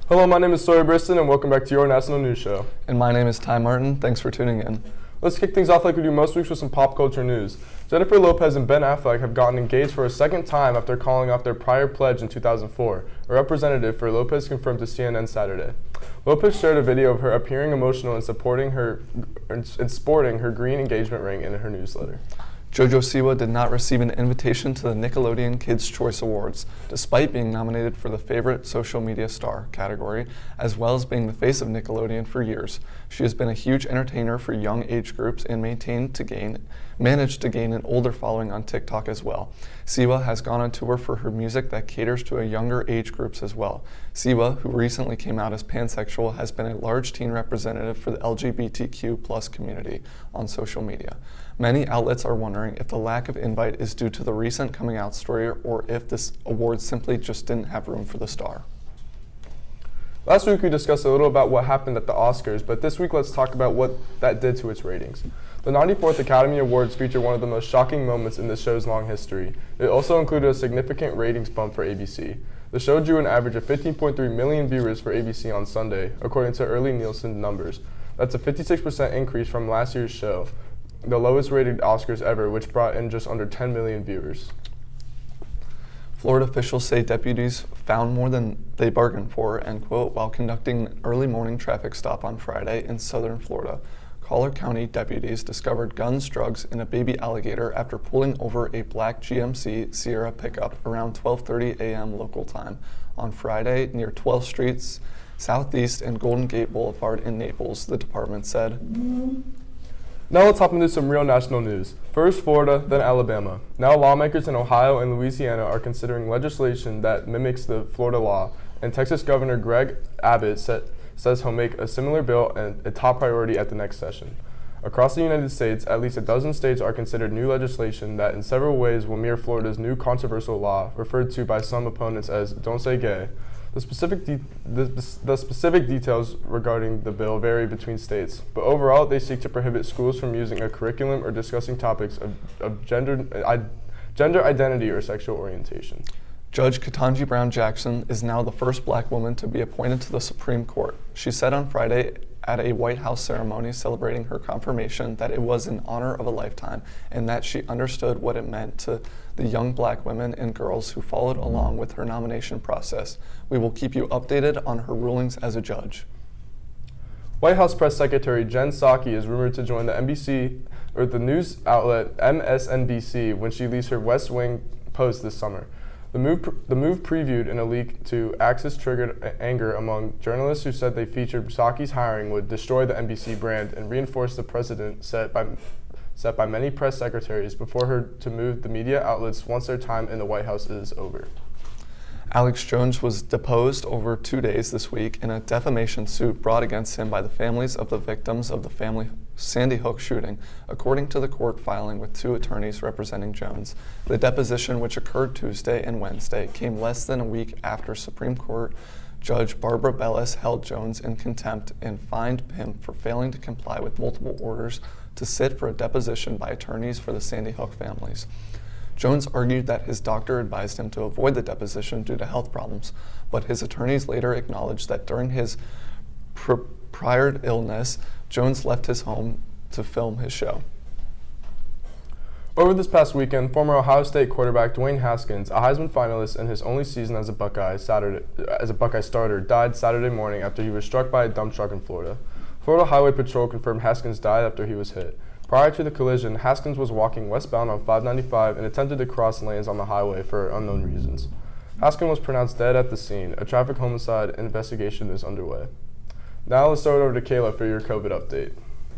Hello, my name is Sawyer Briston, and welcome back to your National News Show. And my name is Ty Martin. Thanks for tuning in. Let's kick things off like we do most weeks with some pop culture news. Jennifer Lopez and Ben Affleck have gotten engaged for a second time after calling off their prior pledge in 2004. A representative for Lopez confirmed to CNN Saturday. Lopez shared a video of her appearing emotional and sporting her green engagement ring in her newsletter. JoJo Siwa did not receive an invitation to the Nickelodeon Kids' Choice Awards, despite being nominated for the Favorite Social Media Star category, as well as being the face of Nickelodeon for years. She has been a huge entertainer for young age groups and managed to gain an older following on TikTok as well. Siwa has gone on tour for her music that caters to a younger age groups as well. Siwa, who recently came out as pansexual, has been a large teen representative for the LGBTQ+ community on social media. Many outlets are wondering if the lack of invite is due to the recent coming out story or if this award simply just didn't have room for the star. Last week we discussed a little about what happened at the Oscars, but this week let's talk about what that did to its ratings. The 94th Academy Awards feature one of the most shocking moments in the show's long history. It also included a significant ratings bump for ABC. The show drew an average of 15.3 million viewers for ABC on Sunday, according to early Nielsen numbers. That's a 56% increase from last year's show, the lowest rated Oscars ever, which brought in just under 10 million viewers. Florida officials say deputies found more than they bargained for, end quote, while conducting an early morning traffic stop on Friday in southern Florida. Collier County deputies discovered guns, drugs, and a baby alligator after pulling over a black GMC Sierra pickup around 12:30 a.m. local time on Friday near 12th Street Southeast and Golden Gate Boulevard in Naples, the department said. Now let's hop into some real national news. First Florida, then Alabama. Now lawmakers in Ohio and Louisiana are considering legislation that mimics the Florida law, and Texas Governor Greg Abbott says he'll make a similar bill a top priority at the next session. Across the United States, at least a dozen states are considered new legislation that in several ways will mirror Florida's new controversial law, referred to by some opponents as Don't Say Gay. The specific details regarding the bill vary between states, but overall they seek to prohibit schools from using a curriculum or discussing topics of gender identity or sexual orientation. Judge Ketanji Brown Jackson is now the first black woman to be appointed to the Supreme Court. She said on Friday at a White House ceremony celebrating her confirmation that it was an honor of a lifetime and that she understood what it meant to the young black women and girls who followed along with her nomination process. We will keep you updated on her rulings as a judge. White House Press Secretary Jen Psaki is rumored to join the news outlet MSNBC when she leaves her West Wing post this summer. The move previewed in a leak to Access triggered anger among journalists who said they featured Psaki's hiring would destroy the NBC brand and reinforce the precedent set by many press secretaries before her to move the media outlets once their time in the White House is over. Alex Jones was deposed over 2 days this week in a defamation suit brought against him by the families of the victims of the Sandy Hook shooting, according to the court filing with two attorneys representing Jones. The deposition, which occurred Tuesday and Wednesday, came less than a week after Supreme Court Judge Barbara Bellis held Jones in contempt and fined him for failing to comply with multiple orders to sit for a deposition by attorneys for the Sandy Hook families. Jones argued that his doctor advised him to avoid the deposition due to health problems, but his attorneys later acknowledged that during his prior illness, Jones left his home to film his show. Over this past weekend, former Ohio State quarterback Dwayne Haskins, a Heisman finalist in his only season as a Buckeye starter, died Saturday morning after he was struck by a dump truck in Florida. Florida Highway Patrol confirmed Haskins died after he was hit. Prior to the collision, Haskins was walking westbound on 595 and attempted to cross lanes on the highway for unknown reasons. Haskins was pronounced dead at the scene. A traffic homicide investigation is underway. Now let's throw it over to Kayla for your COVID update.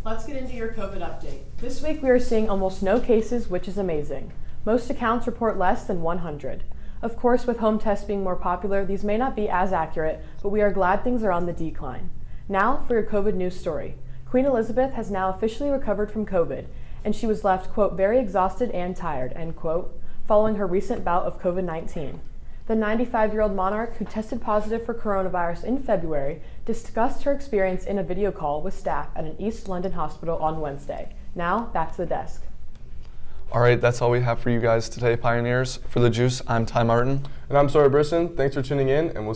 Let's get into your COVID update. This week we are seeing almost no cases, which is amazing. Most accounts report less than 100. Of course, with home tests being more popular, these may not be as accurate, but we are glad things are on the decline. Now for your COVID news story. Queen Elizabeth has now officially recovered from COVID, and she was left, quote, very exhausted and tired, end quote, following her recent bout of COVID-19. The 95-year-old monarch, who tested positive for coronavirus in February, discussed her experience in a video call with staff at an East London hospital on Wednesday. Now, back to the desk. All right, that's all we have for you guys today, Pioneers. For The Juice, I'm Ty Martin. And I'm Sawyer Briston. Thanks for tuning in, and we'll see you